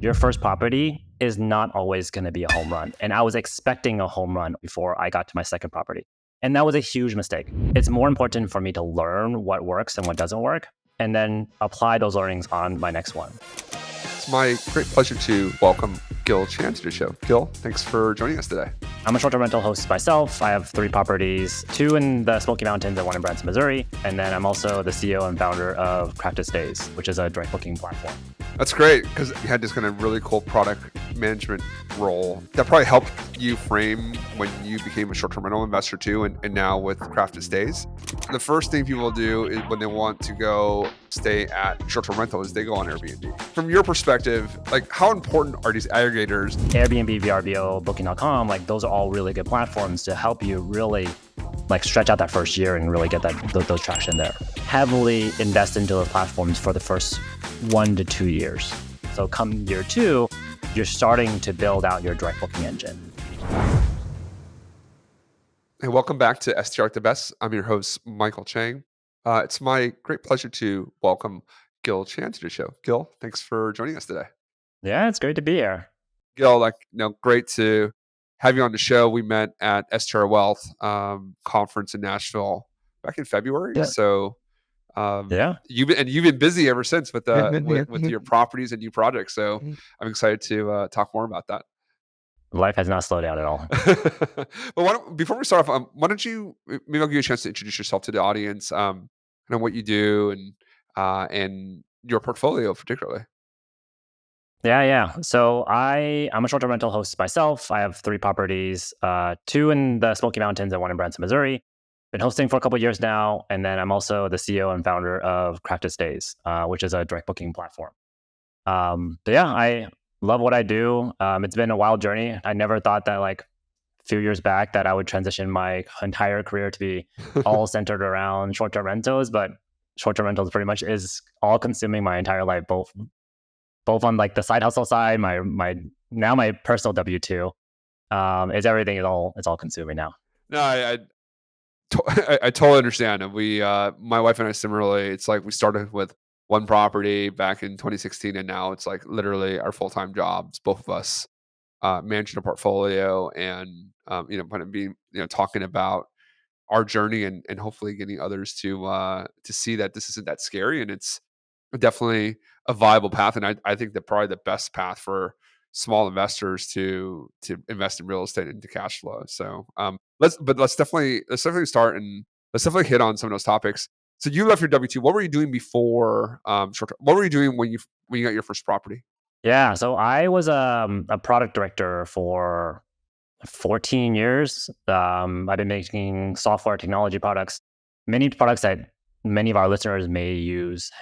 Your first property is not always going to be a home run. And I was expecting a home run before I got to my second property. And that was a huge mistake. It's more important for me to learn what works and what doesn't work, and then apply those learnings on my next one. It's my great pleasure to welcome Gil Chan to the show. Gil, thanks for joining us today. I'm a short-term rental host myself. I have 3 properties, 2 in the Smoky Mountains and 1 in Branson, Missouri. And then I'm also the CEO and founder of Craft Stays, which is a direct booking platform. That's great because you had this kind of really cool product management role that probably helped you frame when you became a short-term rental investor too, and now with Craft Stays. The first thing people do is when they want to go stay at short-term rental is they go on Airbnb. From your perspective, like how important are these aggregators? Airbnb, VRBO, Booking.com, like those are all really good platforms to help you really like stretch out that first year and really get those traction there. Heavily invest into those platforms for the first 1 to 2 years. So come year 2, you're starting to build out your direct booking engine. Hey, welcome back to STR Like the Best. I'm your host, Michael Chang. It's my great pleasure to welcome Gil Chan to the show. Gil, thanks for joining us today. Yeah, it's great to be here. Gil, great to have you on the show. We met at STR Wealth conference in Nashville back in February. Yeah. So Yeah. you've been busy ever since with your properties and new projects. So I'm excited to talk more about that. Life has not slowed down at all. But before we start off, why don't you maybe I'll give you a chance to introduce yourself to the audience, and what you do and your portfolio particularly. Yeah. So I'm a short-term rental host myself. I have 3 properties, 2 in the Smoky Mountains and 1 in Branson, Missouri. Been hosting for a couple of years now. And then I'm also the CEO and founder of Craft Stays, which is a direct booking platform. But yeah, I love what I do. It's been a wild journey. I never thought that like a few years back that I would transition my entire career to be all centered around short-term rentals, but short-term rentals pretty much is all consuming my entire life, both on like the side hustle side, my personal W-2. It's everything. It's all consuming now. No, I totally understand. And my wife and I similarly, it's like we started with one property back in 2016, and now it's like literally our full-time jobs, both of us managing a portfolio and kind of being talking about our journey and hopefully getting others to see that this isn't that scary and it's definitely a viable path. And I think that probably the best path for small investors to invest in real estate into cash flow. So let's definitely start and let's definitely hit on some of those topics. So you left your W-2. What were you doing before what were you doing when you got your first property? Yeah, so I was a product director for 14 years. I've been making software technology products, many products that many of our listeners may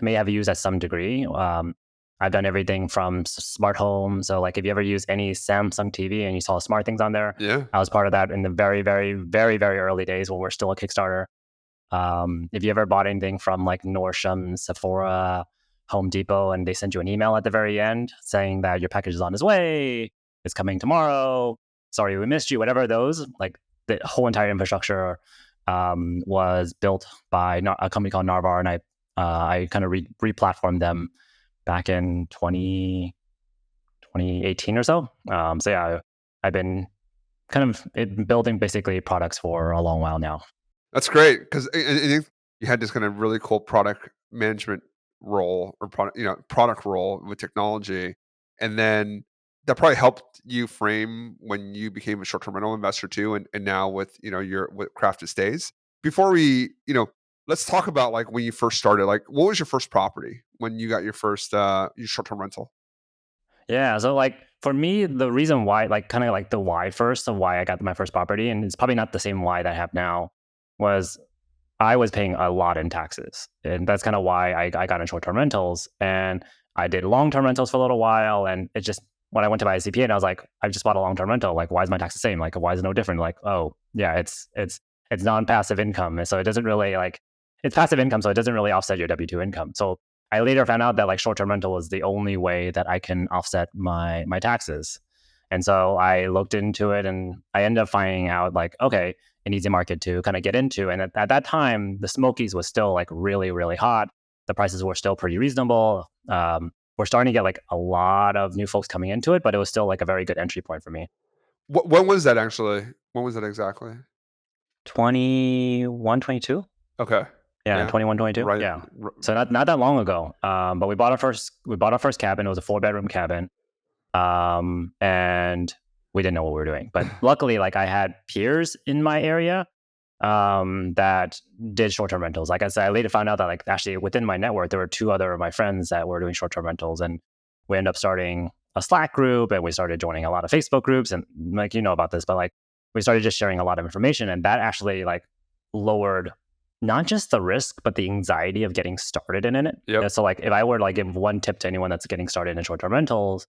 have used at some degree. I've done everything from smart home. So like if you ever use any Samsung TV and you saw smart things on there, Yeah. I was part of that in the very, very, very, very early days when we're still a Kickstarter. If you ever bought anything from like Nordstrom, Sephora, Home Depot, and they send you an email at the very end saying that your package is on its way, it's coming tomorrow, sorry we missed you, whatever those, like the whole entire infrastructure was built by a company called Narvar, and I kind of re-platformed them back in 2018 or so. So yeah, I've been kind of building basically products for a long while now. That's great because you had this kind of really cool product management role or product role with technology, and then that probably helped you frame when you became a short-term rental investor too, and now with with Craft Stays. Before we let's talk about like when you first started. Like, what was your first property when you got your first your short-term rental? Yeah, so like for me, the reason why, like kind of like the why first of why I got my first property, and it's probably not the same why that I have now, was I was paying a lot in taxes. And that's kind of why I got in short-term rentals. And I did long-term rentals for a little while. And it just, when I went to buy a CPA and I was like, I just bought a long-term rental. Like, why is my tax the same? Like, why is it no different? Like, oh yeah, it's non-passive income. And so it doesn't really it's passive income. So it doesn't really offset your W-2 income. So I later found out that like short-term rental was the only way that I can offset my taxes. And so I looked into it and I ended up finding out like, okay, an easy market to kind of get into. And at that time, the Smokies was still like really, really hot. The prices were still pretty reasonable. we're starting to get like a lot of new folks coming into it, but it was still like a very good entry point for me. When was that actually? When was that exactly? 21, 22. Okay. Yeah, Yeah. 21, 22. Right. Yeah. So not that long ago. But we bought our first cabin. It was a 4-bedroom cabin. And we didn't know what we were doing. But luckily, like I had peers in my area that did short-term rentals. Like I said, I later found out that like actually within my network, there were 2 other of my friends that were doing short-term rentals, and we ended up starting a Slack group, and we started joining a lot of Facebook groups, and like you know about this, but like we started just sharing a lot of information, and that actually like lowered not just the risk but the anxiety of getting started in it. Yep. And so like if I were to like give one tip to anyone that's getting started in short-term rentals,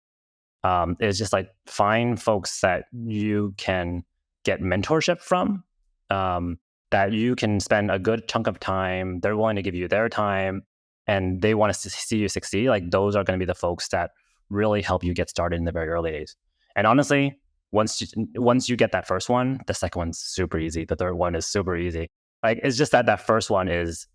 is just like find folks that you can get mentorship from, that you can spend a good chunk of time. They're willing to give you their time, and they want to see you succeed. Like those are going to be the folks that really help you get started in the very early days. And honestly, once you get that first one, the second one's super easy. The third one is super easy. Like it's just that first one is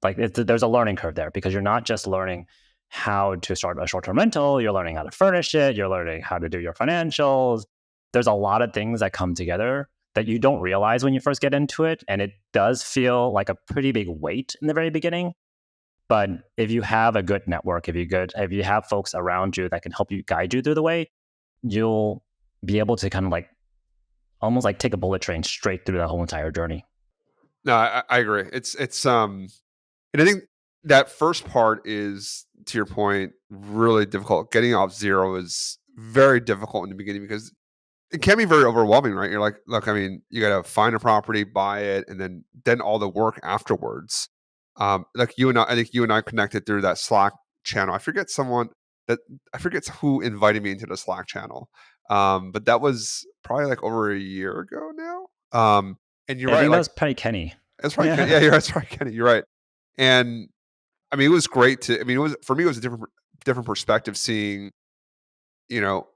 like there's a learning curve there, because you're not just learning how to start a short-term rental, you're learning how to furnish it, you're learning how to do your financials. There's a lot of things that come together that you don't realize when you first get into it, and it does feel like a pretty big weight in the very beginning. But if you have a good network, if you have folks around you that can help you guide you through the way, you'll be able to kind of like almost like take a bullet train straight through the whole entire journey. No, I agree. It's and I think that first part is, to your point, really difficult. Getting off zero is very difficult in the beginning because it can be very overwhelming, right? You're like, look, I mean, you got to find a property, buy it, and then all the work afterwards. Like you and I think you and I connected through that Slack channel. That I forget who invited me into the Slack channel, but that was probably like over a year ago now. And you're I right, think that like was probably Kenny. that's right, Yeah. Yeah, that's right, Kenny. You're right, and I mean, it was great to. I mean, it was for me. It was a different perspective seeing, you know,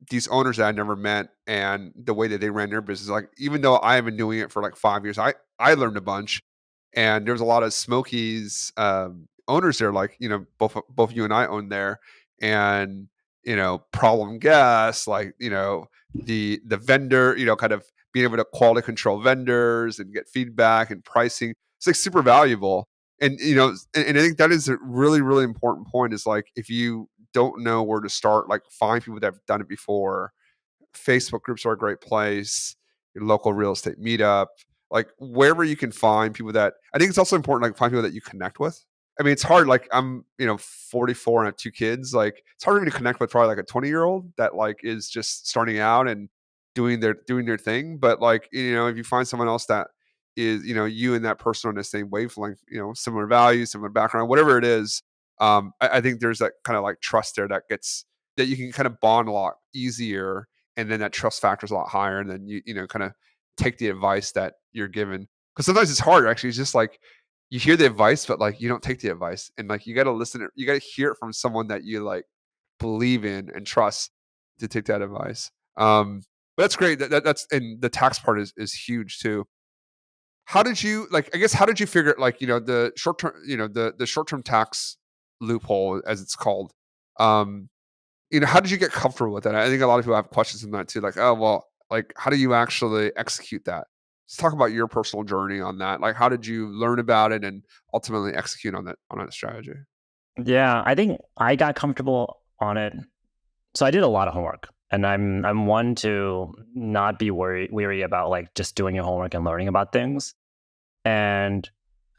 these owners that I never met and the way that they ran their business. Like, even though I have been doing it for like 5 years, I learned a bunch, and there was a lot of Smokies owners there. Like, both you and I own there, and problem guests, like the vendor, kind of being able to quality control vendors and get feedback and pricing. It's like super valuable. And and I think that is a really, really important point. Is like if you don't know where to start, like find people that have done it before. Facebook groups are a great place. Your local real estate meetup, like wherever you can find people that I think it's also important, like find people that you connect with. I mean, it's hard. Like I'm, 44 and I have 2 kids. Like it's hard for me to connect with probably like a 20-year-old that like is just starting out and doing their thing. But like if you find someone else that is you and that person on the same wavelength, similar values, similar background, whatever it is, I think there's that kind of like trust there that you can kind of bond a lot easier, and then that trust factor is a lot higher, and then you kind of take the advice that you're given, because sometimes it's hard actually. It's just like you hear the advice but like you don't take the advice, and like you got to you got to hear it from someone that you like believe in and trust to take that advice. But that's great. That's and the tax part is huge too. How did you like, I guess, how did you figure like the short term, the short term tax loophole, as it's called? um how did you get comfortable with that? I think a lot of people have questions on that too. Like, oh, well, like, how do you actually execute that? Let's talk about your personal journey on that. Like, how did you learn about it and ultimately execute on that strategy? Yeah, I think I got comfortable on it. So I did a lot of homework, and I'm one to not be weary about like just doing your homework and learning about things. And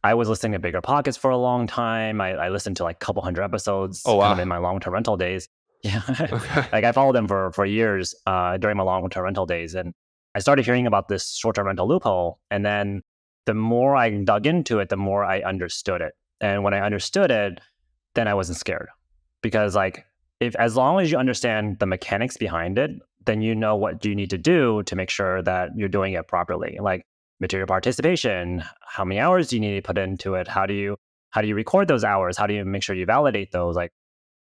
I was listening to Bigger Pockets for a long time. I listened to like a couple hundred episodes Oh kind of in wow. my long-term rental days. Yeah. Okay. Like I followed them for years during my long-term rental days. And I started hearing about this short-term rental loophole. And then the more I dug into it, the more I understood it. And when I understood it, then I wasn't scared. Because like if as long as you understand the mechanics behind it, then you know what you need to do to make sure that you're doing it properly. Like material participation, how many hours do you need to put into it? How do you record those hours? How do you make sure you validate those? Like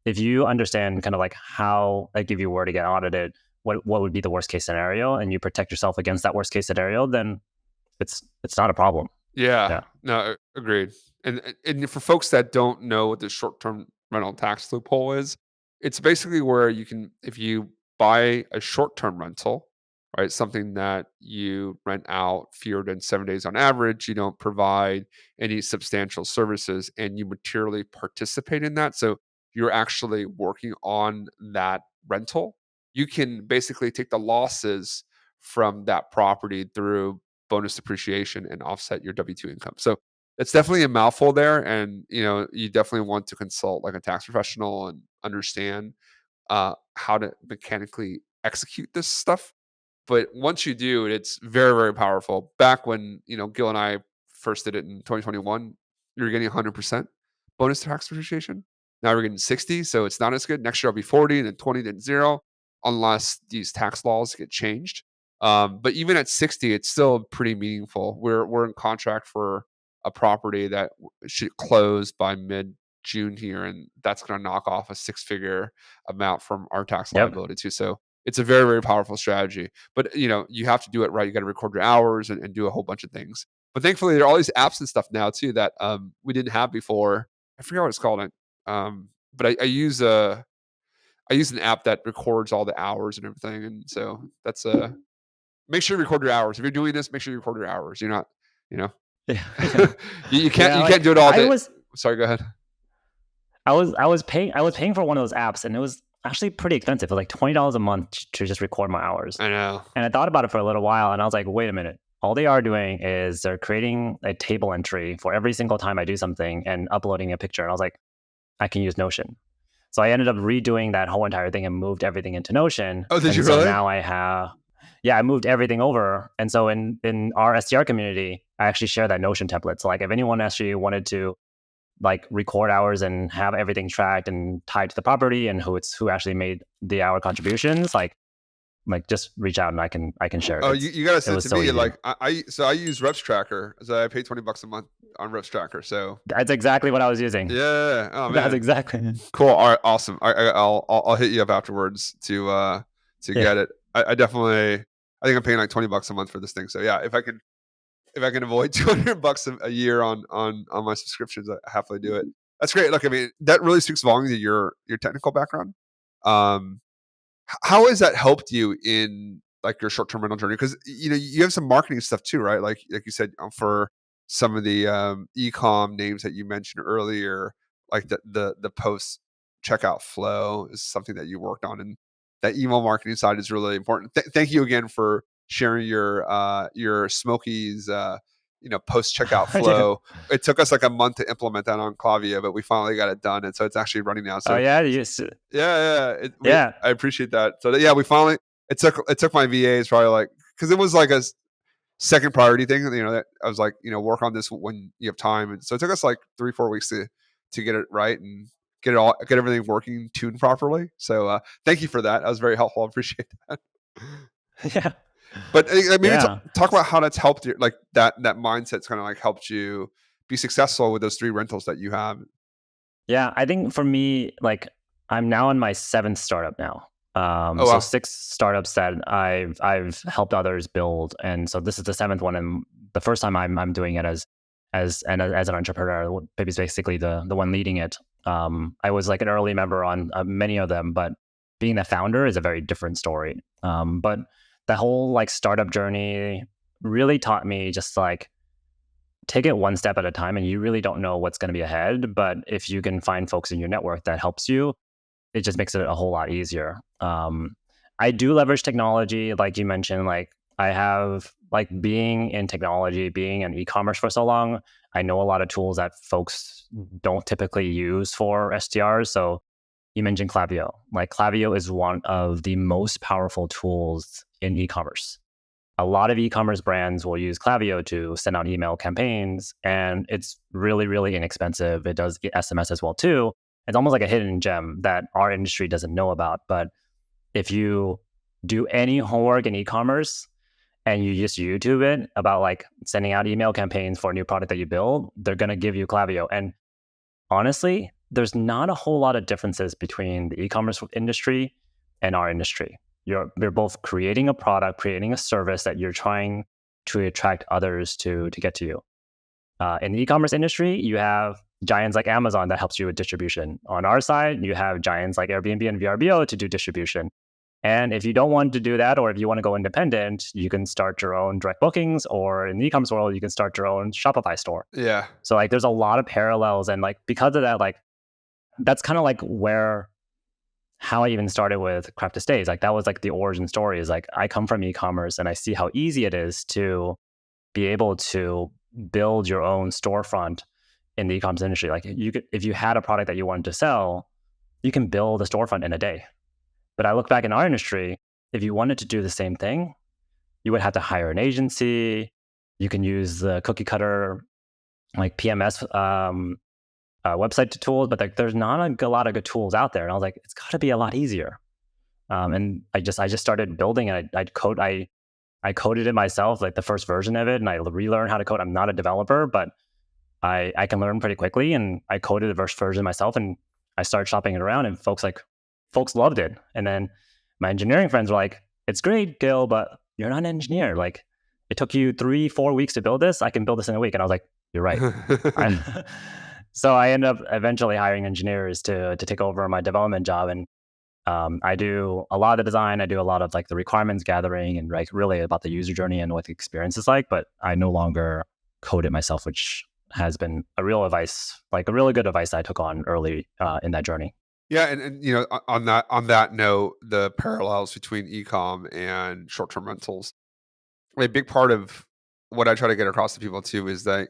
if you understand kind of like how, like if you were to get audited, what would be the worst case scenario, and you protect yourself against that worst case scenario, then it's not a problem. Yeah. Yeah. No, agreed. And for folks that don't know what the short term rental tax loophole is. It's basically where you can, if you buy a short-term rental, right, something that you rent out fewer than 7 days on average, you don't provide any substantial services, and you materially participate in that. So you're actually working on that rental. You can basically take the losses from that property through bonus depreciation and offset your W 2 income. So it's definitely a mouthful there. And, you definitely want to consult like a tax professional and understand how to mechanically execute this stuff. But once you do, it's very, very powerful. Back when, Gil and I first did it in 2021, you were getting 100% bonus tax depreciation. Now we're getting 60, so it's not as good. Next year I'll be 40, then 20, then 0, unless these tax laws get changed. But even at 60, it's still pretty meaningful. We're in contract for a property that should close by mid June here, and that's going to knock off a six-figure amount from our tax Yep. liability too. So it's a very, very powerful strategy. But you have to do it right. You got to record your hours and do a whole bunch of things. But thankfully, there are all these apps and stuff now too that we didn't have before. I forget what it's called. But I use an app that records all the hours and everything, and so that's make sure you record your hours. If you're doing this, make sure you record your hours. You're not, you know, Yeah. Yeah. you can't Yeah. you Like can't do it all I day. was Sorry, go ahead. I was paying for one of those apps, and it was actually pretty expensive. It was like $20 a month to just record my hours. I know. And I thought about it for a little while, and I was like, wait a minute. All they are doing is they're creating a table entry for every single time I do something and uploading a picture. And I was like, I can use Notion. So I ended up redoing that whole entire thing and moved everything into Notion. Oh, did you And so really? now I moved everything over. And so in our STR community, I actually share that Notion template. So like if anyone actually wanted to like record hours and have everything tracked and tied to the property and who actually made the hour contributions, like just reach out and I can share it. Oh, you gotta It send it was to so me. easy. Like I use Reps Tracker, so I pay $20 a month on Reps Tracker. So That's exactly what I was using. yeah. Oh That's man, exactly. cool. All right, awesome. I'll hit you up afterwards to Yeah. get it. I definitely, I think I'm paying like $20 a month for this thing. So yeah, if I can avoid $200 a year on my subscriptions, I happily do it. That's great. Look, I mean, that really speaks volumes to your technical background. Um, how has that helped you in like your short term rental journey? Because you have some marketing stuff too, right? Like you said, for some of the e-com names that you mentioned earlier, like the post checkout flow is something that you worked on, and that email marketing side is really important. Thank you again for sharing your Smokies post checkout Yeah. flow. It took us like a month to implement that on Clavia, but we finally got it done, and so it's actually running now. Oh So yeah. yeah, yeah. Yeah. I appreciate that. So yeah, we finally. It took my VAs probably like, because it was like a second priority thing. That I was like, work on this when you have time, and so it took us like 3-4 weeks to get it right and get everything working, tuned properly. So thank you for that. That was very helpful. I appreciate that. Yeah. But maybe Yeah. talk about how that's helped you, like that mindset's kind of like helped you be successful with those 3 rentals that you have. Yeah, I think for me, like I'm now in my seventh startup now. Oh So wow. six startups that I've helped others build, and so this is the seventh one, and the first time I'm doing it as an entrepreneur, basically the one leading it. I was like an early member on many of them, but being the founder is a very different story. But the whole like startup journey really taught me just like take it one step at a time, and you really don't know what's going to be ahead, but if you can find folks in your network that helps you, it just makes it a whole lot easier. I do leverage technology, like you mentioned. Like I have, like being in technology, being in e-commerce for so long, I know a lot of tools that folks don't typically use for STRs. So you mentioned Klaviyo. Like Klaviyo is one of the most powerful tools in e-commerce. A lot of e-commerce brands will use Klaviyo to send out email campaigns, and it's really, really inexpensive. It does get SMS as well too. It's almost like a hidden gem that our industry doesn't know about. But if you do any homework in e-commerce and you just YouTube it about like sending out email campaigns for a new product that you build, they're going to give you Klaviyo. And honestly, there's not a whole lot of differences between the e-commerce industry and our industry. You're both creating a product, creating a service that you're trying to attract others to get to you. In the e-commerce industry, you have giants like Amazon that helps you with distribution. On our side, you have giants like Airbnb and VRBO to do distribution. And if you don't want to do that, or if you want to go independent, you can start your own direct bookings, or in the e-commerce world, you can start your own Shopify store. Yeah. So like there's a lot of parallels. And like because of that, like that's kind of like where how I even started with Craft to Stays. Like that was like the origin story is like I come from e-commerce and I see how easy it is to be able to build your own storefront in the e-commerce industry. Like you could, if you had a product that you wanted to sell, you can build a storefront in a day. But I look back in our industry, if you wanted to do the same thing, you would have to hire an agency. You can use the cookie cutter like PMS website tools, but like there's not a lot of good tools out there. And I was like, it's got to be a lot easier. And I just started building it. I coded it myself, like the first version of it, and I relearned how to code. I'm not a developer, but I can learn pretty quickly. And I coded the first version myself, and I started shopping it around, and folks loved it. And then my engineering friends were like, "It's great, Gil, but you're not an engineer. Like, it took you 3-4 weeks to build this. I can build this in a week." And I was like, "You're right." So I ended up eventually hiring engineers to take over my development job, and I do a lot of the design. I do a lot of like the requirements gathering and like really about the user journey and what the experience is like. But I no longer code it myself, which has been a real advice, like a really good advice I took on early in that journey. Yeah, and you know, on that note, the parallels between e-com and short-term rentals. A big part of what I try to get across to people too is that,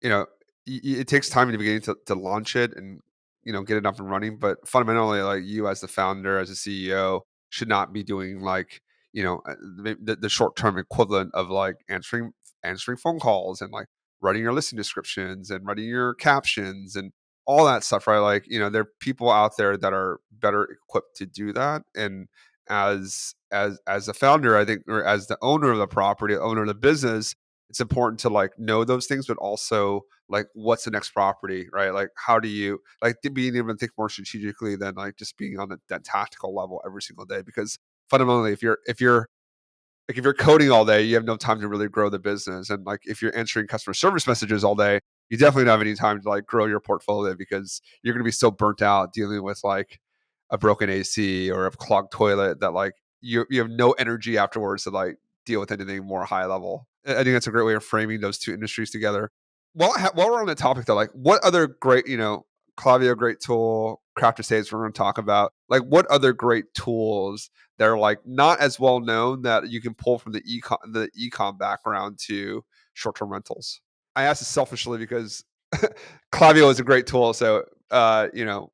you know, it takes time in the beginning to launch it and, you know, get it up and running. But fundamentally, like you as the founder, as a CEO, should not be doing like, you know, the short term equivalent of like answering phone calls and like writing your listing descriptions and writing your captions and all that stuff, right? Like, you know, there are people out there that are better equipped to do that. And as a founder, I think, or as the owner of the property, owner of the business, it's important to like know those things, but also like what's the next property, right? Like how do you like being able to think more strategically than like just being on that tactical level every single day? Because fundamentally, if you're coding all day, you have no time to really grow the business. And like if you're answering customer service messages all day, you definitely don't have any time to like grow your portfolio because you're going to be so burnt out dealing with like a broken AC or a clogged toilet that like you have no energy afterwards to like deal with anything more high level. I think that's a great way of framing those two industries together. While we're on the topic though, like what other great, you know, Klaviyo, great tool, Crafter Saves we're going to talk about, like what other great tools that are like not as well known that you can pull from the ecom background to short-term rentals. I asked this selfishly because Klaviyo is a great tool. So, you know,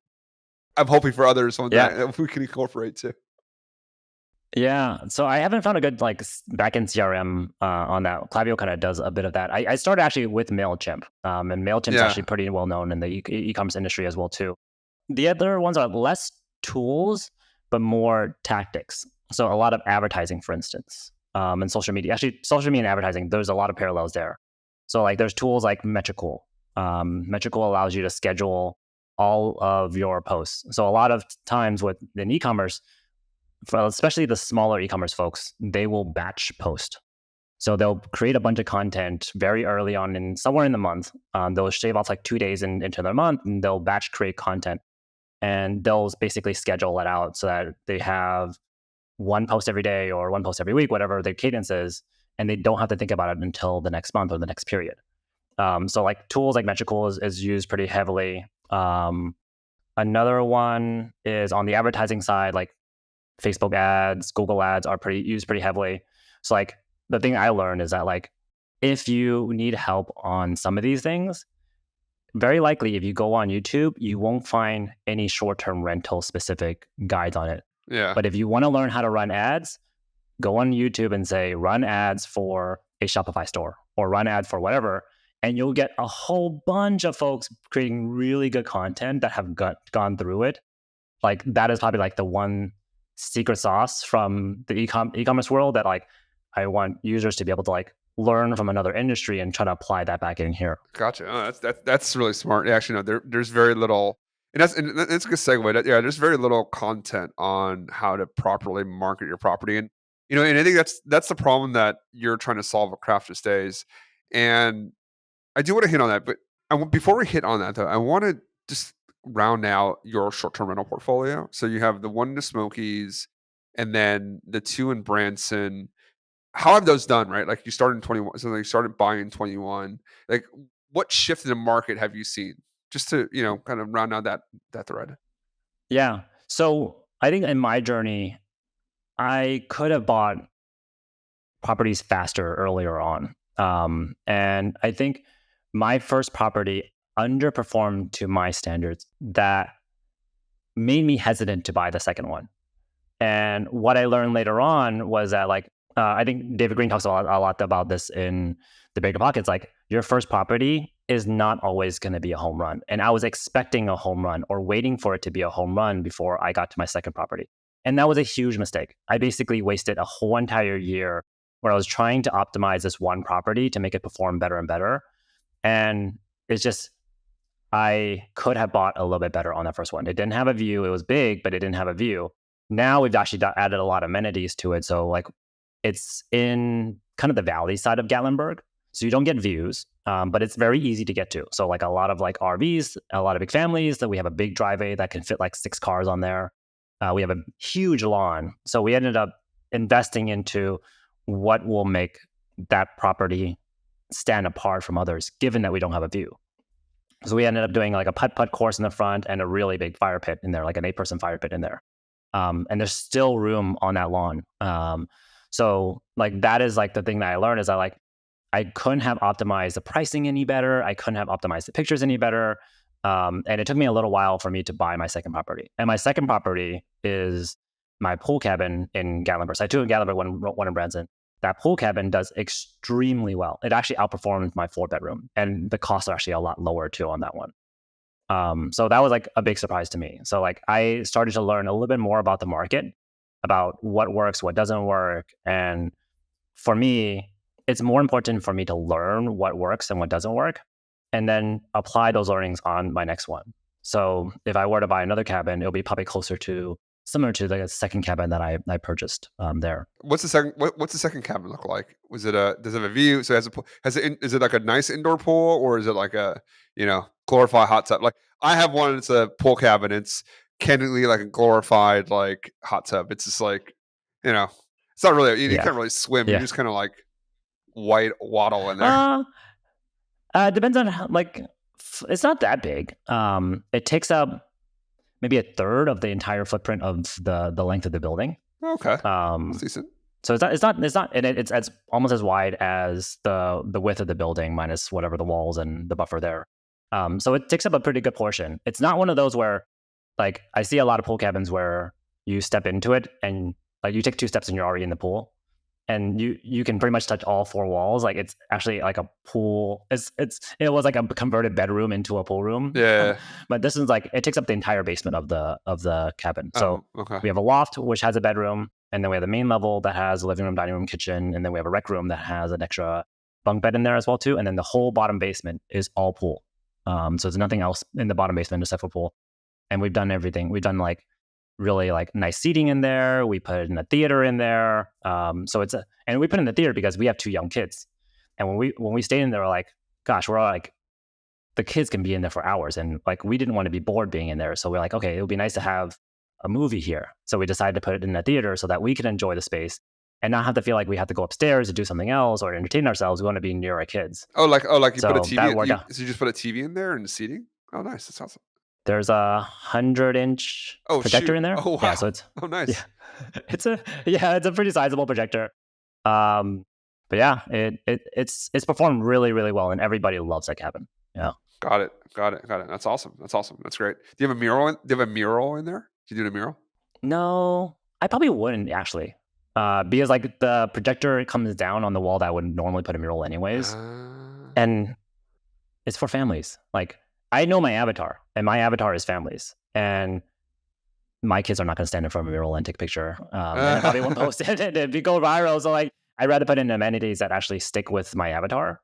I'm hoping for others on Yeah, that we can incorporate too. yeah. So I haven't found a good like backend CRM on that. Klaviyo kind of does a bit of that. I started actually with Mailchimp, and Mailchimp's Yeah. actually pretty well known in the e-commerce industry as well too. The other ones are less tools, but more tactics. So a lot of advertising, for instance, and social media. Actually, social media and advertising, there's a lot of parallels there. So like there's tools like Metricool. Metricool allows you to schedule all of your posts. So a lot of times with in e-commerce, especially the smaller e-commerce folks, they will batch post. So they'll create a bunch of content very early on in somewhere in the month. They'll shave off like 2 days into their month, and they'll batch create content, and they'll basically schedule it out so that they have one post every day or one post every week, whatever their cadence is, and they don't have to think about it until the next month or the next period. So like tools like Metricool is used pretty heavily. Another one is on the advertising side, like Facebook ads, Google ads are pretty used pretty heavily. So like the thing I learned is that like if you need help on some of these things, very likely if you go on YouTube, you won't find any short-term rental specific guides on it. Yeah. But if you want to learn how to run ads, go on YouTube and say run ads for a Shopify store or run ads for whatever, and you'll get a whole bunch of folks creating really good content that have gone through it. Like that is probably like the one secret sauce from the e-commerce world that like I want users to be able to like learn from another industry and try to apply that back in here. Gotcha. Oh, that's really smart. Yeah, actually, no, there's very little, and that's a good segue. Yeah, there's very little content on how to properly market your property, and you know, and I think that's the problem that you're trying to solve with Craft to Stays, and I do want to hit on that, but Before we hit on that though, I want to just round out your short-term rental portfolio. So you have the one in the Smokies, and then the two in Branson. How have those done? Right, like you started in 21, so you started buying in 21. Like, what shift in the market have you seen? Just to kind of round out that thread. Yeah. So I think in my journey, I could have bought properties faster earlier on. And I think my first property underperformed to my standards that made me hesitant to buy the second one. And what I learned later on was that, like, I think David Green talks a lot about this in the Bigger Pockets. Like, your first property is not always going to be a home run. And I was expecting a home run or waiting for it to be a home run before I got to my second property. And that was a huge mistake. I basically wasted a whole entire year where I was trying to optimize this one property to make it perform better and better. And it's just, I could have bought a little bit better on that first one. It didn't have a view. It was big, but it didn't have a view. Now we've actually added a lot of amenities to it. So, like, it's in kind of the valley side of Gatlinburg. So you don't get views, but it's very easy to get to. So, like, a lot of like RVs, a lot of big families, that we have a big driveway that can fit like 6 cars on there. We have a huge lawn. So we ended up investing into what will make that property stand apart from others, given that we don't have a view. So we ended up doing like a putt-putt course in the front and a really big fire pit in there, like an 8-person fire pit in there. And there's still room on that lawn. So like, that is like the thing that I learned is I couldn't have optimized the pricing any better. I couldn't have optimized the pictures any better. And it took me a little while for me to buy my second property. And my second property is my pool cabin in Gatlinburg. So I had two in Gatlinburg, one in Branson. That pool cabin does extremely well. It actually outperformed my 4-bedroom, and the costs are actually a lot lower too on that one. So that was like a big surprise to me. So like, I started to learn a little bit more about the market, about what works, what doesn't work. And for me, it's more important for me to learn what works and what doesn't work, and then apply those learnings on my next one. So if I were to buy another cabin, it'll be probably similar to the second cabin that I purchased there. What's the second? What's the second cabin look like? Does it have a view? So it has a pool? Is it like a nice indoor pool, or is it like a glorified hot tub? Like, I have one. It's a pool cabin. It's candidly like a glorified like hot tub. It's just like it's not really. You Yeah. can't really swim. You Yeah. just kind of like white waddle in there. Uh, Depends on how, like, it's not that big. It takes up maybe a third of the entire footprint of the length of the building. Okay, that's Um, decent. so it's not, and it's almost as wide as the width of the building minus whatever the walls and the buffer there. So it takes up a pretty good portion. It's not one of those where, like, I see a lot of pool cabins where you step into it and like you take 2 steps and you're already in the pool, and you can pretty much touch all 4 walls. Like, it's actually like a pool. It was like a converted bedroom into a pool room. Yeah. But this is like, it takes up the entire basement of the cabin. So Okay. we have a loft which has a bedroom, and then we have the main level that has a living room, dining room, kitchen, and then we have a rec room that has an extra bunk bed in there as well too. And then the whole bottom basement is all pool. So there's nothing else in the bottom basement except for pool. And we've done everything. We've done like really like nice seating in there. We put in a theater in there. And we put in the theater because we have 2 young kids. And when we stayed in there, we're like, gosh, we're all like, the kids can be in there for hours. And like, we didn't want to be bored being in there. So we're like, okay, it would be nice to have a movie here. So we decided to put it in a theater so that we can enjoy the space and not have to feel like we have to go upstairs to do something else or entertain ourselves. We want to be near our kids. Oh, like you put a So that TV. worked out. So you just put a TV in there and seating. Oh, nice. That's awesome. There's a 100-inch Oh projector shoot. in there. Oh Yeah. wow. So it's, Oh yeah, nice. it's a pretty sizable projector. Um, but yeah, it's performed really, really well, and everybody loves that cabin. Yeah. Got it. Got it. Got it. That's awesome. That's awesome. That's great. Do you have a mural? Do you have a mural in there? Do you do a mural? No, I probably wouldn't actually, because like the projector comes down on the wall that I would normally put a mural anyways, Uh, and it's for families. Like, I know my avatar, and my avatar is families, and my kids are not going to stand in front of a mural and take a picture, and I probably won't post it, and it'd be go viral. So like, I'd rather put in amenities that actually stick with my avatar.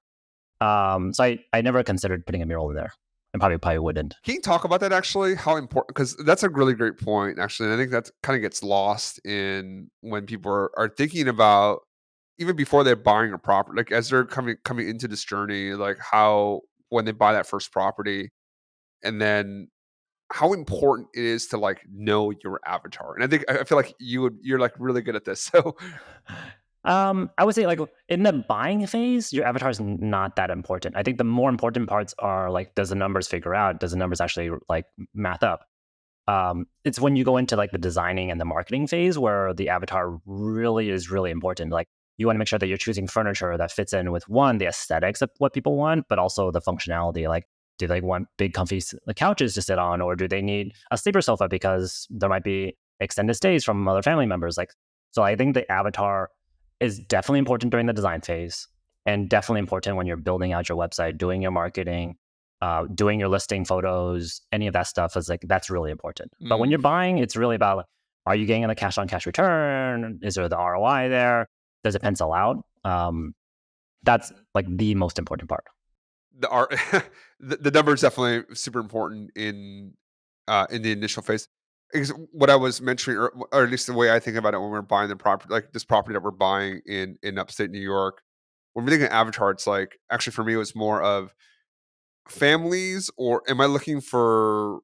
So I never considered putting a mural in there, and probably wouldn't. Can you talk about that actually? How important? Because that's a really great point, actually. And I think that kind of gets lost in when people are thinking about even before they're buying a property, like as they're coming into this journey, like how when they buy that first property, and then how important it is to like know your avatar. And I feel like you're like really good at this. So I would say like in the buying phase, your avatar is not that important. I think the more important parts are like, does the numbers figure out? Does the numbers actually like math up? It's when you go into like the designing and the marketing phase where the avatar really is really important. Like you want to make sure that you're choosing furniture that fits in with one, the aesthetics of what people want, but also the functionality. Like, do they want big comfy couches to sit on, or do they need a sleeper sofa because there might be extended stays from other family members? Like, so I think the avatar is definitely important during the design phase and definitely important when you're building out your website, doing your marketing, doing your listing photos, any of that stuff is like, that's really important. But when mm, you're buying, it's really about like, are you getting a cash on cash return? Is there the ROI there? Does it pencil out? That's like the most important part. the art, the number is definitely super important in the initial phase. Because what I was mentioning, or at least the way I think about it when we're buying the property, like this property that we're buying in upstate New York, when we're thinking Avatar, it's like actually for me it was more of families, or am I looking for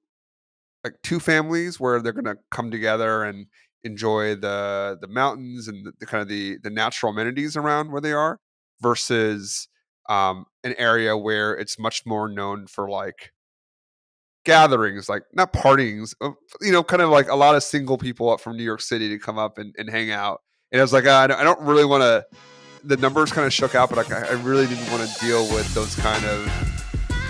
like two families where they're gonna come together and enjoy the mountains and the kind of the natural amenities around where they are, versus an area where it's much more known for like gatherings, like not partings, kind of like a lot of single people up from New York City to come up and hang out. And I was like, I don't really want to. The numbers kind of shook out, but I really didn't want to deal with those kind of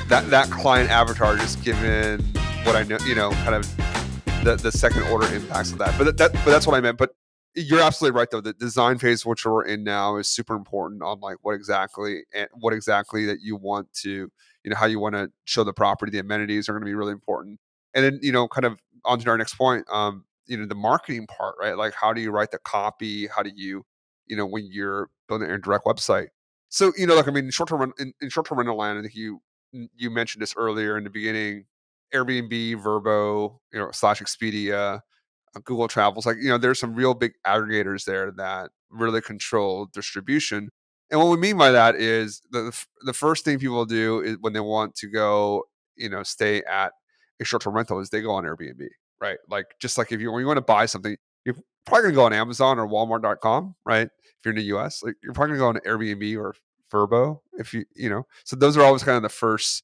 that client avatar, just given what I know, kind of the second order impacts of that. But that's what I meant. But you're absolutely right, though. The design phase, which we're in now, is super important on like what exactly that you want to, how you want to show the property. The amenities are going to be really important. And then, kind of on to our next point, the marketing part, right? Like, how do you write the copy? How do you, when you're building your direct website? So, like I mean, in short term rental land, I think you mentioned this earlier in the beginning. Airbnb, Verbo, slash Expedia, Google Travels, like, there's some real big aggregators there that really control distribution. And what we mean by that is the first thing people do is when they want to go, stay at a short-term rental is they go on Airbnb, right? Like just like when you want to buy something, you're probably gonna go on Amazon or Walmart.com, right? If you're in the US, like you're probably gonna go on Airbnb or Verbo if so those are always kind of the first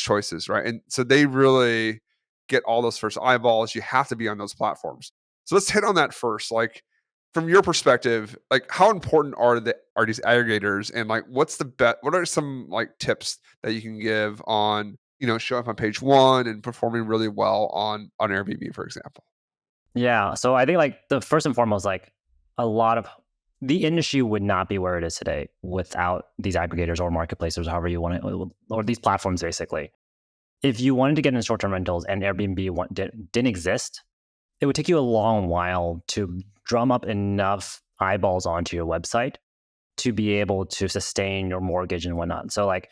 choices, right? And so they really get all those first eyeballs. You have to be on those platforms. So let's hit on that first. Like from your perspective, like how important are these aggregators, and like what's the bet? What are some like tips that you can give on showing up on page one and performing really well on Airbnb, for example? Yeah. So I think like the first and foremost, like a lot of the industry would not be where it is today without these aggregators or marketplaces, however you want it, or these platforms basically. If you wanted to get into short-term rentals and Airbnb didn't exist, it would take you a long while to drum up enough eyeballs onto your website to be able to sustain your mortgage and whatnot. So like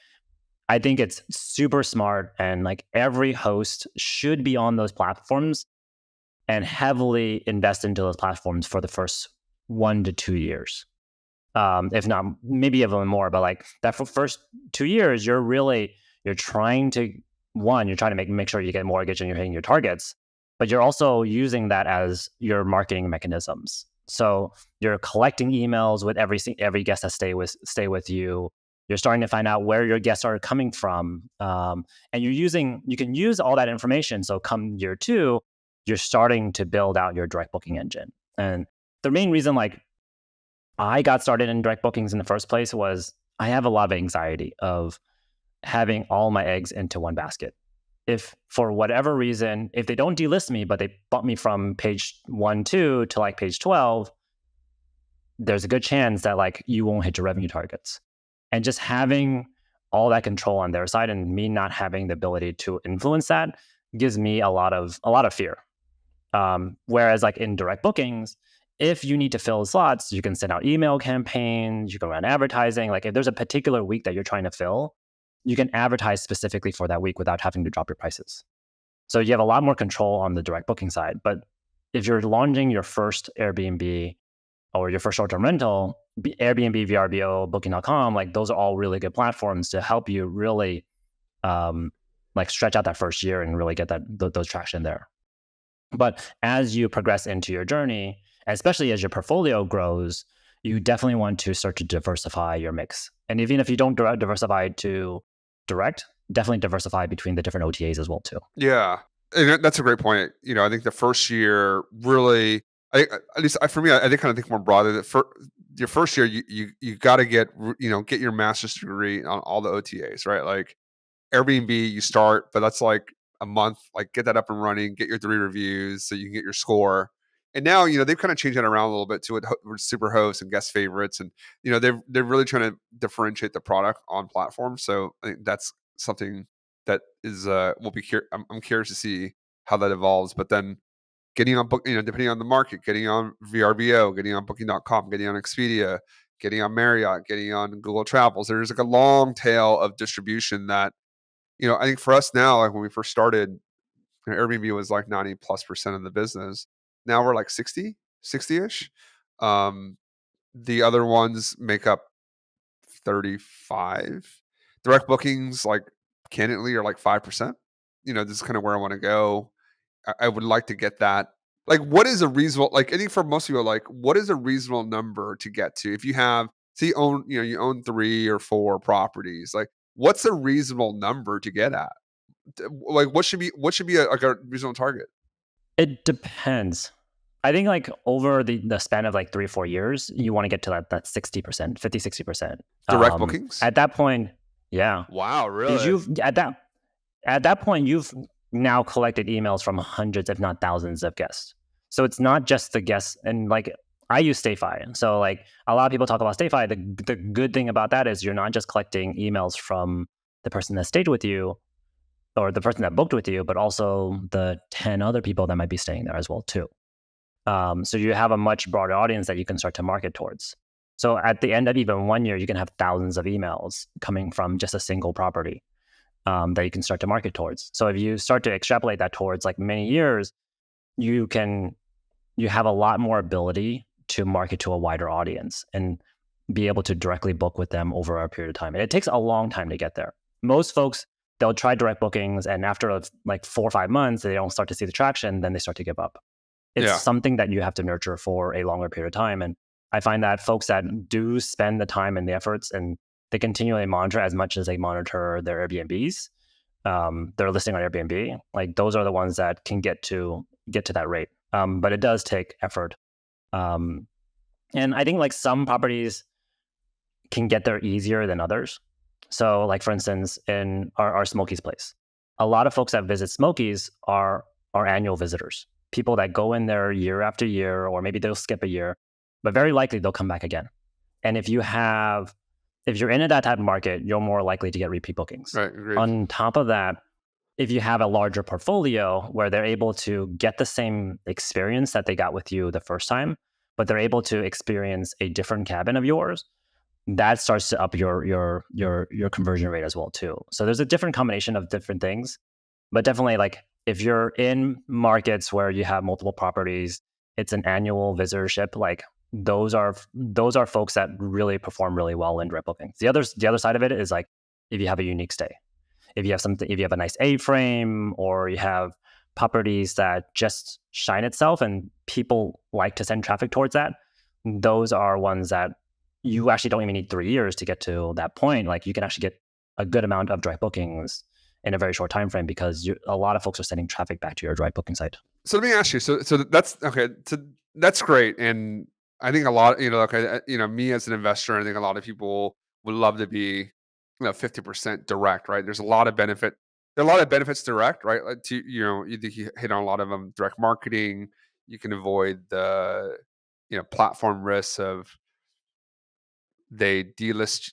I think it's super smart, and like every host should be on those platforms and heavily invest into those platforms for the first 1 to 2 years. If not maybe even more, but like that for first 2 years, you're trying to you're trying to make sure you get mortgage and you're hitting your targets, but you're also using that as your marketing mechanisms. So you're collecting emails with every guest that stay with you. You're starting to find out where your guests are coming from, and you can use all that information. So come year two, you're starting to build out your direct booking engine. And the main reason like I got started in direct bookings in the first place was I have a lot of anxiety of having all my eggs into one basket. If for whatever reason, if they don't delist me, but they bump me from page 1, 2 to like page 12, there's a good chance that like you won't hit your revenue targets. And just having all that control on their side and me not having the ability to influence that gives me a lot of fear. Whereas like in direct bookings, if you need to fill slots, you can send out email campaigns, you can run advertising. Like if there's a particular week that you're trying to fill, you can advertise specifically for that week without having to drop your prices. So you have a lot more control on the direct booking side. But if you're launching your first Airbnb or your first short-term rental, Airbnb, VRBO, Booking.com, like those are all really good platforms to help you really um, like stretch out that first year and really get those traction there. But as you progress into your journey, especially as your portfolio grows, you definitely want to start to diversify your mix. And even if you don't diversify to direct, definitely diversify between the different OTAs as well too. Yeah, and that's a great point. I think the first year really, at least for me, I think kind of think more broadly that for your first year, you got to get your master's degree on all the OTAs, right? Like Airbnb, you start, but that's like a month. Like get that up and running, get your 3 reviews so you can get your score. And now they've kind of changed that around a little bit to with super hosts and guest favorites, and they're really trying to differentiate the product on platform. So I think that's something that is will be I'm curious to see how that evolves. But then getting on book, depending on the market, getting on VRBO, getting on Booking.com, getting on Expedia, getting on Marriott, getting on Google Travels. There's like a long tail of distribution that I think for us now, like when we first started, Airbnb was like 90+% of the business. Now we're like 60-ish. Um, the other ones make up 35. Direct bookings, like candidly, are like 5%. This is kind of where I want to go. I would like to get that. Like, what is a reasonable, like, I think for most people, like, what is a reasonable number to get to? If you have, say you own 3 or 4 properties, like, what's a reasonable number to get at? Like, what should be like a reasonable target? It depends. I think like over the span of like 3 or 4 years, you want to get to that 60%, 50, 60%. Direct bookings? At that point, yeah. Wow, Because really? at that point, you've now collected emails from hundreds, if not thousands, of guests. So it's not just the guests. And like I use StayFi. So like a lot of people talk about StayFi. The good thing about that is you're not just collecting emails from the person that stayed with you or the person that booked with you, but also the 10 other people that might be staying there as well too. So you have a much broader audience that you can start to market towards. So at the end of even 1 year, you can have thousands of emails coming from just a single property that you can start to market towards. So if you start to extrapolate that towards like many years, you have a lot more ability to market to a wider audience and be able to directly book with them over a period of time. And it takes a long time to get there. Most folks, they'll try direct bookings, and after like 4 or 5 months, they don't start to see the traction, then they start to give up. It's Yeah. something that you have to nurture for a longer period of time. And I find that folks that do spend the time and the efforts and they continually monitor as much as they monitor their Airbnbs, their listing on Airbnb, like those are the ones that can get to that rate. But it does take effort. Um, and I think like some properties can get there easier than others. So like for instance, in our Smokies place, a lot of folks that visit Smokies are annual visitors, people that go in there year after year, or maybe they'll skip a year, but very likely they'll come back again. And if you're in that type of market, you're more likely to get repeat bookings. Right. Agreed. On top of that, if you have a larger portfolio where they're able to get the same experience that they got with you the first time, but they're able to experience a different cabin of yours, that starts to up your conversion rate as well too. So there's a different combination of different things, but definitely like if you're in markets where you have multiple properties, it's an annual visitorship. Like those are folks that really perform really well in direct bookings. The other side of it is like if you have a unique stay, if you have a nice A-frame, or you have properties that just shine itself and people like to send traffic towards that, those are ones that you actually don't even need 3 years to get to that point. Like you can actually get a good amount of direct bookings in a very short time frame because a lot of folks are sending traffic back to your direct booking site. So let me ask you. So that's okay. So that's great, and I think a lot. Okay, me as an investor, I think a lot of people would love to be, 50% direct, right? There's a lot of benefit. There are a lot of benefits direct, right? Like you think you hit on a lot of them. Direct marketing, you can avoid the, platform risks of they delist.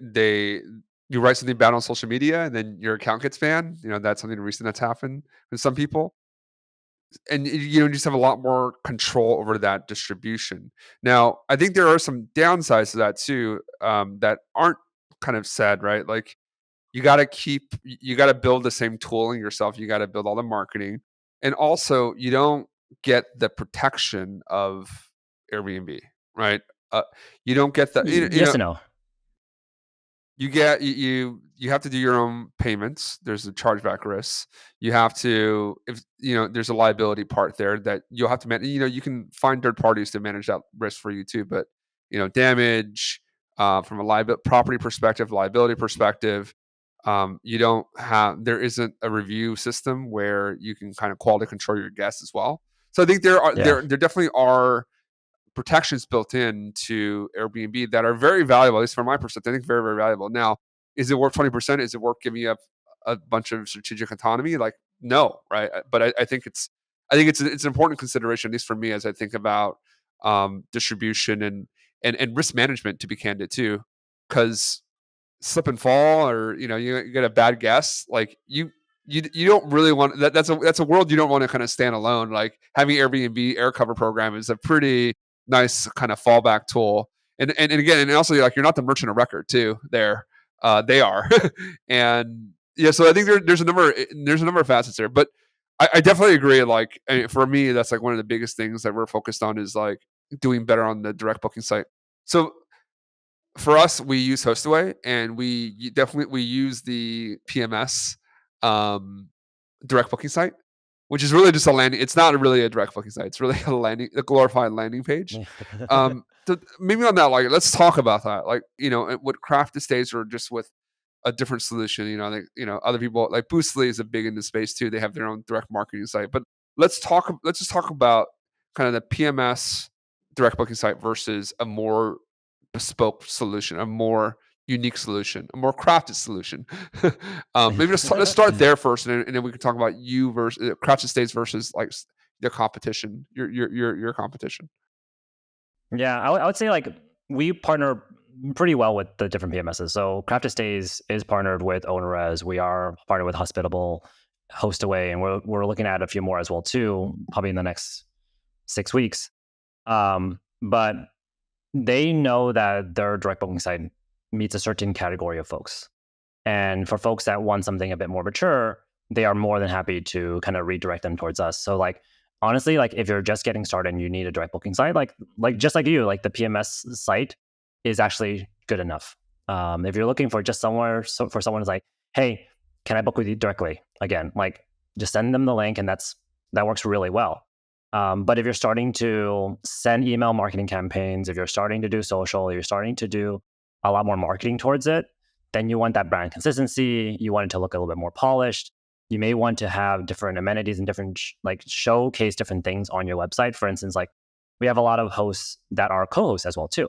They you write something bad on social media and then your account gets banned. That's something recent that's happened with some people, and you just have a lot more control over that distribution. Now, I think there are some downsides to that too, that aren't kind of said, right? Like you got to build the same tooling yourself. You got to build all the marketing, and also you don't get the protection of Airbnb, right? uh, you don't get the you Yes know and no. you get you have to do your own payments. There's a chargeback risk. You have to, if there's a liability part there that you'll have to manage. You can find third parties to manage that risk for you too. But damage from a property perspective, liability perspective, you don't have there isn't a review system where you can kind of quality control your guests as well. So I think Yeah. there definitely are protections built in to Airbnb that are very valuable, at least from my perspective. I think very, very valuable. Now, is it worth 20%? Is it worth giving up a bunch of strategic autonomy? Like, no, right? But I think it's an important consideration, at least for me, as I think about distribution and risk management. To be candid, too, because slip and fall, or you get a bad guess, like you don't really want that. That's a world you don't want to kind of stand alone. Like having Airbnb air cover program is a pretty nice kind of fallback tool. And again, and also, like, you're not the merchant of record too. There, they are, and yeah. So I think there's a number of facets there, but I definitely agree. Like, for me, that's like one of the biggest things that we're focused on is like doing better on the direct booking site. So for us, we use Hostaway, and we use the PMS um, direct booking site, which is really just a landing. It's not really a direct booking site. It's really a glorified landing page. So maybe on that, like, let's talk about that. Like, what craft estates or just with a different solution. I think other people like Boostly is a big in the space too. They have their own direct marketing site. But let's just talk about kind of the PMS direct booking site versus a more bespoke solution, a more unique solution, a more crafted solution. Maybe let's start there first, and then we can talk about you versus crafted states versus like the competition, your competition. Yeah, I would say like we partner pretty well with the different PMSs. So Crafted Stays is partnered with OwnerRez. We are partnered with Hospitable, Hostaway, and we're looking at a few more as well too, probably in the next 6 weeks. But they know that their direct booking site meets a certain category of folks. And for folks that want something a bit more mature, they are more than happy to kind of redirect them towards us. So like honestly, like if you're just getting started and you need a direct booking site, like just like you, like the PMS site is actually good enough. If you're looking for just somewhere for someone who's like, hey, can I book with you directly? Again, like just send them the link, and that works really well. But if you're starting to send email marketing campaigns, if you're starting to do social, you're starting to do a lot more marketing towards it, then you want that brand consistency. You want it to look a little bit more polished. You may want to have different amenities and different like showcase different things on your website. For instance, like we have a lot of hosts that are co-hosts as well too.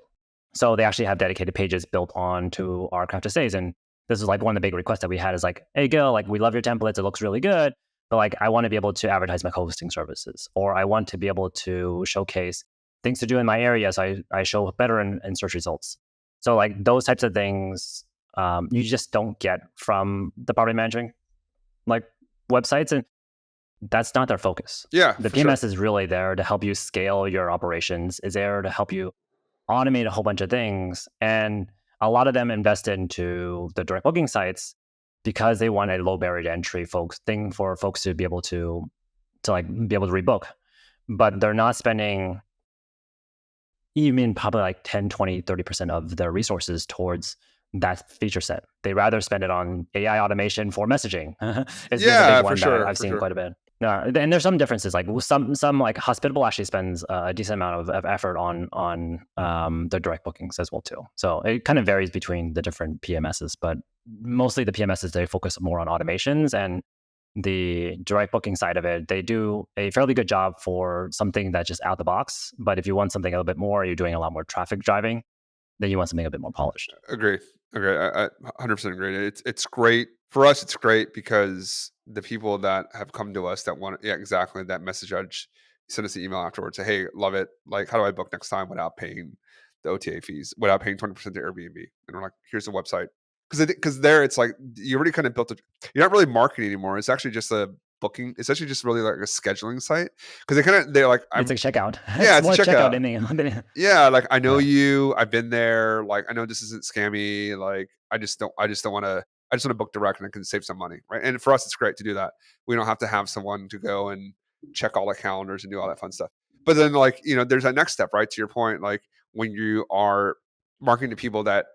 So they actually have dedicated pages built onto our craft estays. And this is like one of the big requests that we had is like, hey Gil, like we love your templates. It looks really good. But like I want to be able to advertise my co-hosting services, or I want to be able to showcase things to do in my area so I show better in search results. So like those types of things you just don't get from the property managing like websites, and that's not their focus. Yeah, The for sure. PMS is really there to help you scale your operations, is there to help you automate a whole bunch of things. And a lot of them invest into the direct booking sites because they want a low barrier to entry thing for folks to be able to like be able to rebook. But they're not spending even probably like 10, 20, 30% of their resources towards that feature set. They rather spend it on AI automation for messaging. is a big Yeah, for one that sure, I've for seen sure. quite a bit. And there's some differences. Like some like Hospitable actually spends a decent amount of effort on their direct bookings as well too. So it kind of varies between the different PMSs, but mostly the PMSs they focus more on automations, and the direct booking side of it, they do a fairly good job for something that's just out the box. But if you want something a little bit more, you're doing a lot more traffic driving, then you want something a bit more polished. Agree. Agree. I 100% agree. It's great for us. It's great because the people that have come to us that want, yeah, exactly, that message judge send us an email afterwards. Say, hey, love it. Like, how do I book next time without paying the OTA fees, without paying 20% to Airbnb? And we're like, here's the website. Because there it's like you already kind of built it. You're not really marketing anymore. It's actually just a booking. It's actually just really like a scheduling site because they're like, It's I'm, like checkout. yeah, It's it's a more checkout checkout. than Yeah, like, I know yeah. you, I've been there, like, I know this isn't scammy, like, I just don't wanna I just wanna book direct and I can save some money, right? And for us, it's great to do that. We don't have to have someone to go and check all the calendars and do all that fun stuff. But then, like, there's that next step, right? To your point, like, when you are marketing to people that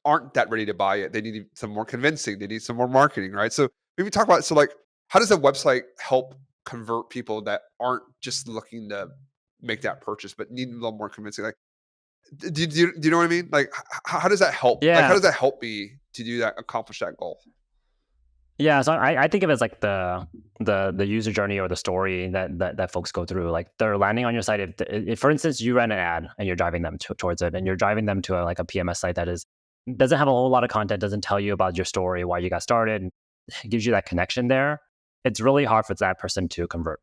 aren't that ready to buy it. They need some more convincing. They need some more marketing, right? So maybe talk about, so like, how does a website help convert people that aren't just looking to make that purchase, but need a little more convincing? Like, do you know what I mean? Like, how does that help? Like, how Yeah. does that help me to do that, accomplish that goal? Yeah, so I think of it as like the user journey or the story that folks go through. Like they're landing on your site. If for instance you ran an ad and you're driving them towards it, and you're driving them to like a PMS site that is doesn't have a whole lot of content, doesn't tell you about your story, why you got started, and gives you that connection there. It's really hard for that person to convert.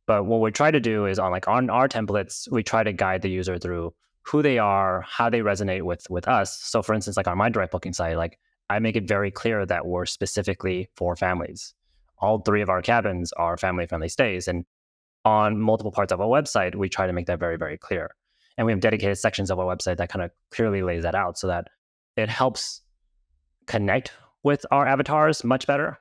But what we try to do is on our templates, we try to guide the user through who they are, how they resonate with us. So for instance, like on my direct booking site, like I make it very clear that we're specifically for families. All three of our cabins are family friendly stays. And on multiple parts of our website, we try to make that very, very clear. And we have dedicated sections of our website that kind of clearly lays that out so that it helps connect with our avatars much better.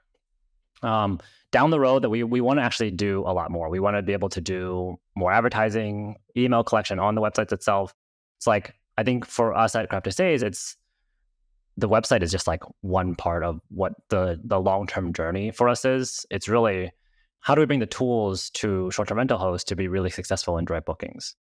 Down the road that we want to actually do a lot more. We want to be able to do more advertising, email collection on the websites itself. It's like, I think for us at Craft Stays, it's the website is just like one part of what the long-term journey for us is. It's really how do we bring the tools to short-term rental hosts to be really successful in direct bookings.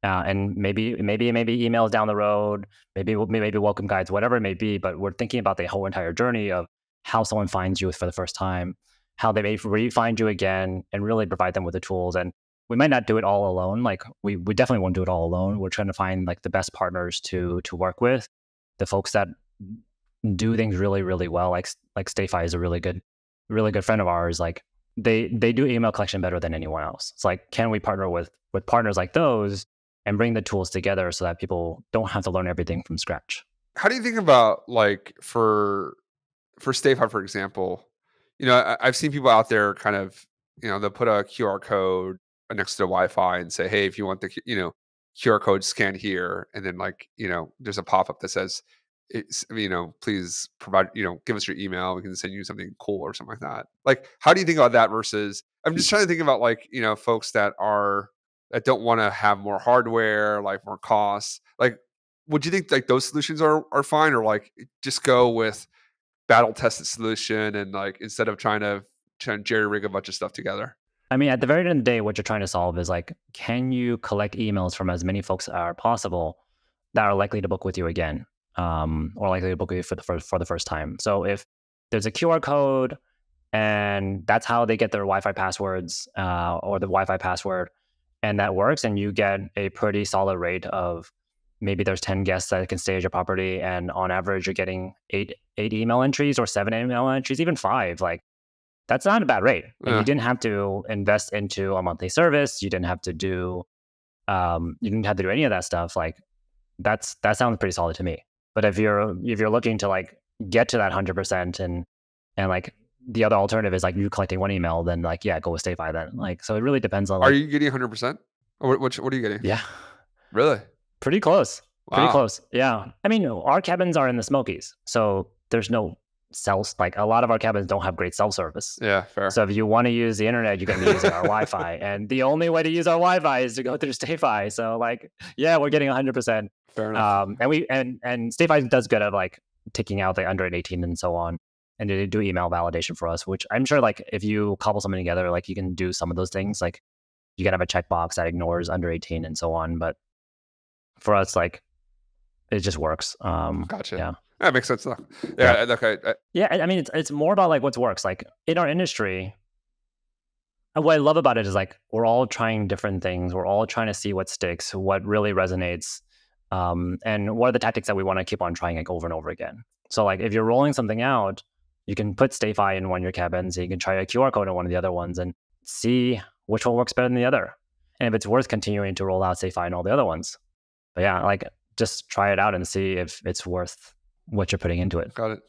And maybe emails down the road, maybe welcome guides, whatever it may be. But we're thinking about the whole entire journey of how someone finds you for the first time, how they may re-find you again, and really provide them with the tools. And we might not do it all alone. Like we definitely won't do it all alone. We're trying to find like the best partners to work with, the folks that do things really, really well. Like StayFi is a really good friend of ours. Like they do email collection better than anyone else. It's like, can we partner with partners like those and bring the tools together so that people don't have to learn everything from scratch? How do you think about, like, for StayFi, for example, I've seen people out there kind of, they'll put a QR code next to the Wi-Fi and say, "Hey, if you want the QR code, scan here," and then, like, there's a pop up that says, "Please provide, give us your email. We can send you something cool," or something like that. Like, how do you think about that versus? I'm just trying to think about, like, folks that don't want to have more hardware, like more costs. Like, would you think like those solutions are fine, or like just go with battle tested solution, and like instead of trying to jerry rig a bunch of stuff together? I mean, at the very end of the day, what you're trying to solve is like, can you collect emails from as many folks as possible that are likely to book with you again, or likely to book with you for the first time? So if there's a QR code and that's how they get their Wi-Fi passwords, or the Wi-Fi password, and that works, and you get a pretty solid rate of maybe there's 10 guests that can stay at your property, and on average you're getting eight email entries or 7 email entries, even 5. Like that's not a bad rate, and you Yeah. didn't have to invest into a monthly service. You didn't have to do any of that stuff. Like that sounds pretty solid to me. But if you're looking to like get to that 100%, and like the other alternative is like you collecting one email, then like, yeah, go with StayFi then. Like, so it really depends on Are like, you getting 100%? Or what are you getting? yeah, Really? pretty close. Pretty Wow. close. Yeah. I mean, our cabins are in the Smokies, so there's no cells. Like a lot of our cabins don't have great cell service. Yeah, So fair. if you want to use the internet, you're going to be using our Wi-Fi, and the only way to use our Wi-Fi is to go through StayFi. So like, yeah, we're getting 100%. Fair enough. And StayFi does good at like taking out the under 18 and so on, and they do email validation for us, which I'm sure like if you cobble something together, like you can do some of those things. Like you can have a checkbox that ignores under 18 and so on. But for us, like it just works. Gotcha. Yeah. That makes sense though. Yeah. Yeah, look, Yeah. I mean, it's more about like what works. Like in our industry, what I love about it is like we're all trying different things. We're all trying to see what sticks, what really resonates, and what are the tactics that we want to keep on trying like over and over again. So like if you're rolling something out, you can put StayFi in one of your cabins. You can try a QR code in one of the other ones and see which one works better than the other, and if it's worth continuing to roll out StayFi in all the other ones. But yeah, like just try it out and see if it's worth what you're putting into it. got it.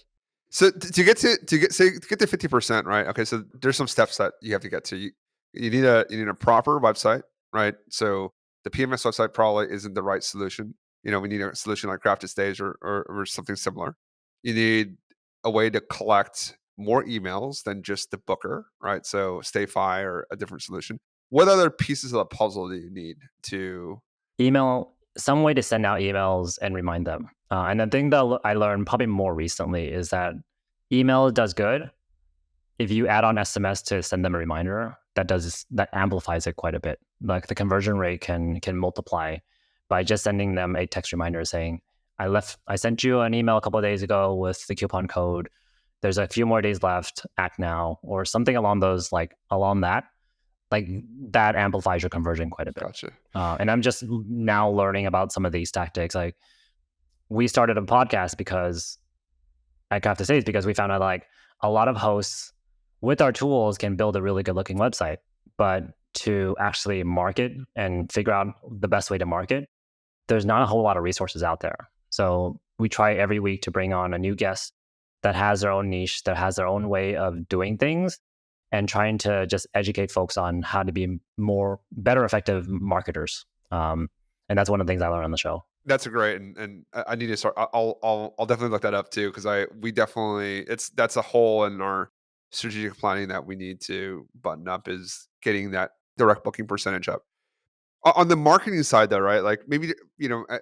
So to get to 50%, right? Okay, so there's some steps that you have to get to. You need a proper website, right? So the PMS website probably isn't the right solution. We need a solution like Crafted Stage or something similar. You need a way to collect more emails than just the booker, right? So StayFi or a different solution. What other pieces of the puzzle do you need to? Email some way to send out emails and remind them. And the thing that I learned probably more recently is that email does good. If you add on SMS to send them a reminder, that amplifies it quite a bit. Like the conversion rate can multiply by just sending them a text reminder saying, I sent you an email a couple of days ago with the coupon code. There's a few more days left. Act now, or something along those along that. Like that amplifies your conversion quite a bit. Gotcha. And I'm just now learning about some of these tactics. Like we started a podcast because I have to say it's because we found out like a lot of hosts with our tools can build a really good looking website, but to actually market and figure out the best way to market, there's not a whole lot of resources out there. So we try every week to bring on a new guest that has their own niche, that has their own way of doing things, and trying to just educate folks on how to be better effective marketers. And that's one of the things I learned on the show. That's a great, and I need to start. I'll definitely look that up too, because we definitely that's a hole in our strategic planning that we need to button up, is getting that direct booking percentage up. On the marketing side, though, right? Like maybe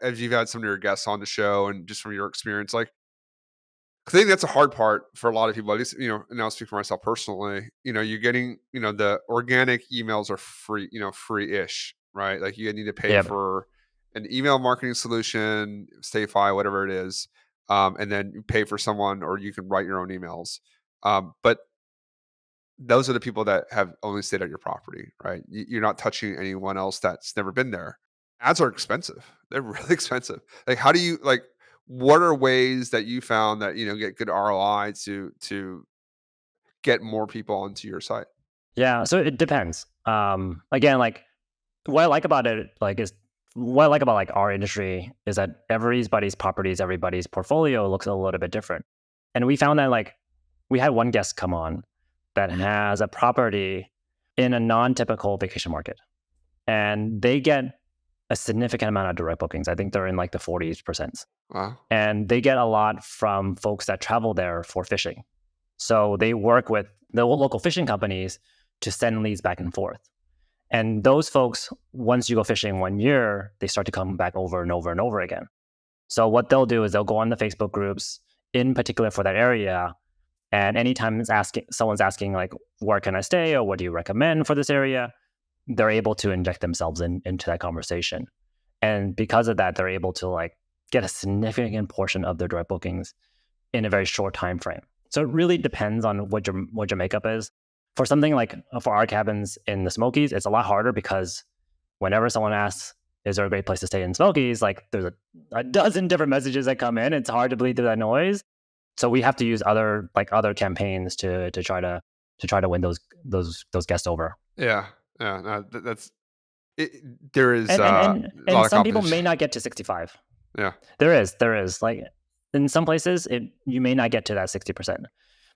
as you've had some of your guests on the show, and just from your experience, like I think that's a hard part for a lot of people. At least, and I'll speak for myself personally. You're getting, the organic emails are free, free-ish, right? Like you need to pay Yeah. for an email marketing solution, StayFi, whatever it is, and then you pay for someone, or you can write your own emails. But those are the people that have only stayed at your property, right? You're not touching anyone else that's never been there. Ads are expensive. They're really expensive. Like, how do you like? What are ways that you found that get good ROI to get more people onto your site? Yeah. So it depends. Again, like what I like about it, what I like about like our industry is that everybody's properties, everybody's portfolio looks a little bit different. And we found that like we had one guest come on that has a property in a non-typical vacation market, and they get a significant amount of direct bookings. I think they're in like the 40%. Wow. And they get a lot from folks that travel there for fishing. So they work with the local fishing companies to send leads back and forth. And those folks, once you go fishing 1 year, they start to come back over and over and over again. So what they'll do is they'll go on the Facebook groups, in particular for that area. And anytime someone's asking like, where can I stay, or what do you recommend for this area, they're able to inject themselves into that conversation. And because of that, they're able to like get a significant portion of their direct bookings in a very short time frame. So it really depends on what your makeup is. For something like for our cabins in the Smokies, it's a lot harder because whenever someone asks, is there a great place to stay in Smokies? Like there's a dozen different messages that come in. It's hard to bleed through that noise. So we have to use other campaigns to try to win those guests over. Yeah. Yeah. No, that's it. There is And a lot and of some people competition. may not get to 65. Yeah. There is like in some places you may not get to that 60%.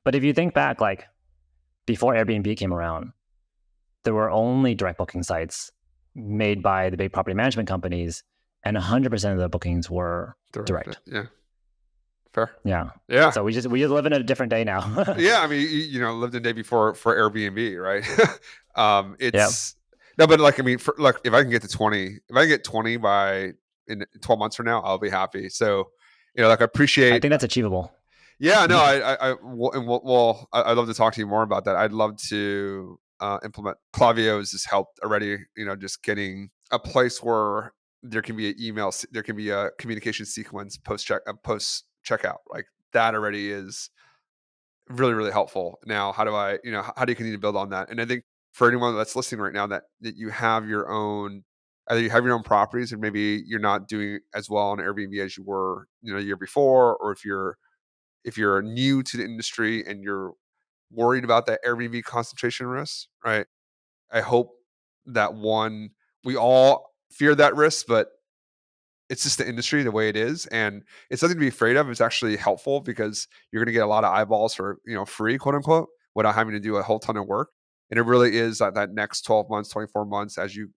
But if you think back, like before Airbnb came around, there were only direct booking sites made by the big property management companies, and 100% of the bookings were direct. Yeah. Fair. Yeah. Yeah. So we just live in a different day now. Yeah. I mean, lived in the day before for Airbnb, right? Yeah. It's no, but like, I mean, like if I can get to 20, if I get 20 by in 12 months from now, I'll be happy. So, like I I appreciate. think that's achievable. Yeah, no, I'd love to talk to you more about that. I'd love to implement Klaviyo's has helped already. Just getting a place where there can be an email, there can be a communication sequence post checkout. Like that already is really, really helpful. Now, how do I, how do you continue to build on that? And I think for anyone that's listening right now, that you have your own, either you have your own properties, or maybe you're not doing as well on Airbnb as you were, the year before, or if you're new to the industry and you're worried about that Airbnb concentration risk, right? I hope that we all fear that risk, but it's just the industry the way it is, and it's nothing to be afraid of. It's actually helpful because you're going to get a lot of eyeballs for free, quote unquote, without having to do a whole ton of work. And it really is that next 12 months, 24 months, as you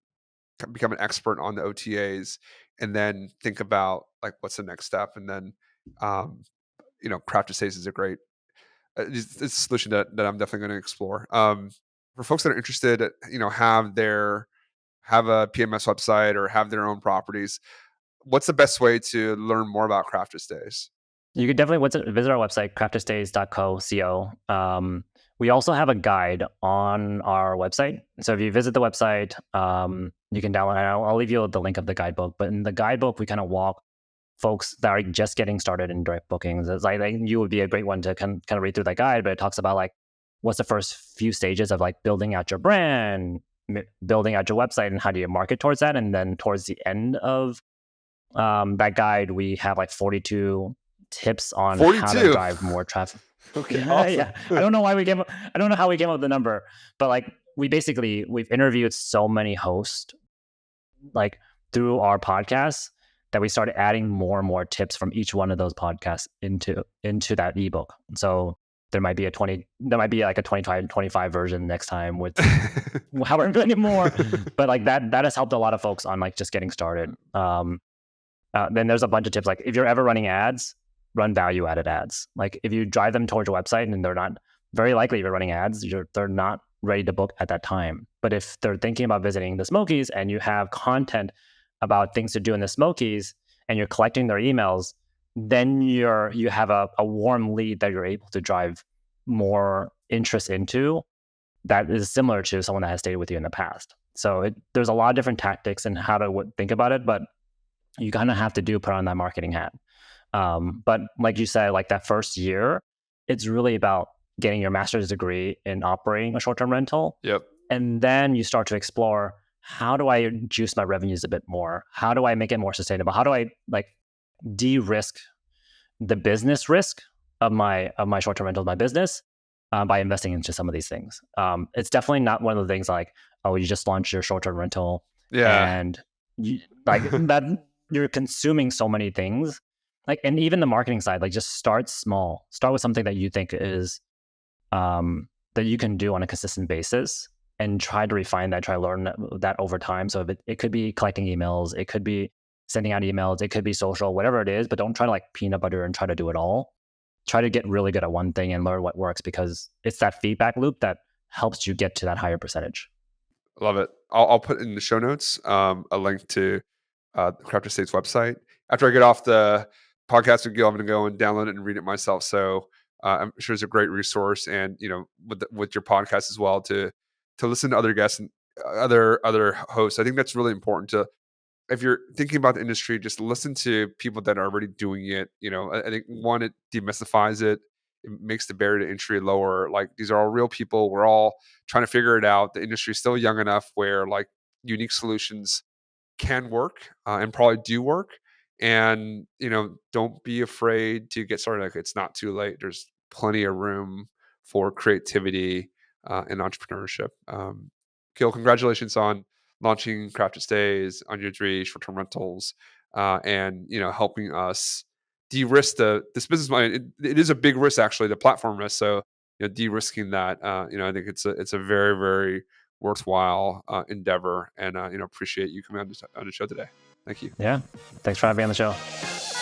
become an expert on the OTAs, and then think about like what's the next step, and then craft estates is a great it's a solution that I'm definitely going to explore. For folks that are interested, have a PMS website or have their own properties, what's the best way to learn more about Craft to Stays? You could definitely visit our website, crafterstays.co. We also have a guide on our website. So if you visit the website, you can download. I'll leave you the link of the guidebook. But in the guidebook, we kind of walk folks that are just getting started in direct bookings. It's like you would be a great one to kind of read through that guide. But it talks about like what's the first few stages of like building out your brand, building out your website, and how do you market towards that. And then towards the end of that guide, we have like 42 tips on 42. how to drive more traffic. Okay, Yeah, awesome. yeah. I don't know how we came up with the number, but like we've interviewed so many hosts like through our podcasts that we started adding more and more tips from each one of those podcasts into that ebook. So there might be like a 25 version next time with however many more, but like that has helped a lot of folks on like just getting started. Then there's a bunch of tips like if you're ever running ads, run value-added ads. Like if you drive them towards your website and they're not, very likely if you're running ads, they're not ready to book at that time. But if they're thinking about visiting the Smokies and you have content about things to do in the Smokies and you're collecting their emails, then you have a warm lead that you're able to drive more interest into that is similar to someone that has stayed with you in the past. So there's a lot of different tactics and how to think about it, but you kind of have to put on that marketing hat. But like you said, like that first year, it's really about getting your master's degree in operating a short-term rental. Yep. And then you start to explore, how do I juice my revenues a bit more? How do I make it more sustainable? How do I like de-risk the business risk of my short-term rental, my business, by investing into some of these things? It's definitely not one of the things like, oh, you just launched your short-term rental, and you, like that you're consuming so many things. Like, and even the marketing side, like just start small. Start with something that you think is that you can do on a consistent basis, and try to refine that. Try to learn that over time. So if it could be collecting emails, it could be sending out emails, it could be social, whatever it is. But don't try to like peanut butter and try to do it all. Try to get really good at one thing and learn what works, because it's that feedback loop that helps you get to that higher percentage. Love it. I'll put in the show notes a link to the Craft Estates website. After I get off the podcast with Gil, I'm going to go and download it and read it myself. So I'm sure it's a great resource, and with your podcast as well, to listen to other guests and other hosts. I think that's really important to. If you're thinking about the industry, just listen to people that are already doing it. I think one, it demystifies it. It makes the barrier to entry lower. Like, these are all real people. We're all trying to figure it out. The industry is still young enough where like unique solutions can work and probably do work. And don't be afraid to get started. Like, it's not too late. There's plenty of room for creativity and entrepreneurship. Gil, congratulations on launching Crafted Stays, on your three short-term rentals, and helping us de-risk this business model. It is a big risk, actually, the platform risk. So de-risking that, I think it's a very, very worthwhile endeavor, and appreciate you coming on the show today. Thank you. Yeah, thanks for having me on the show.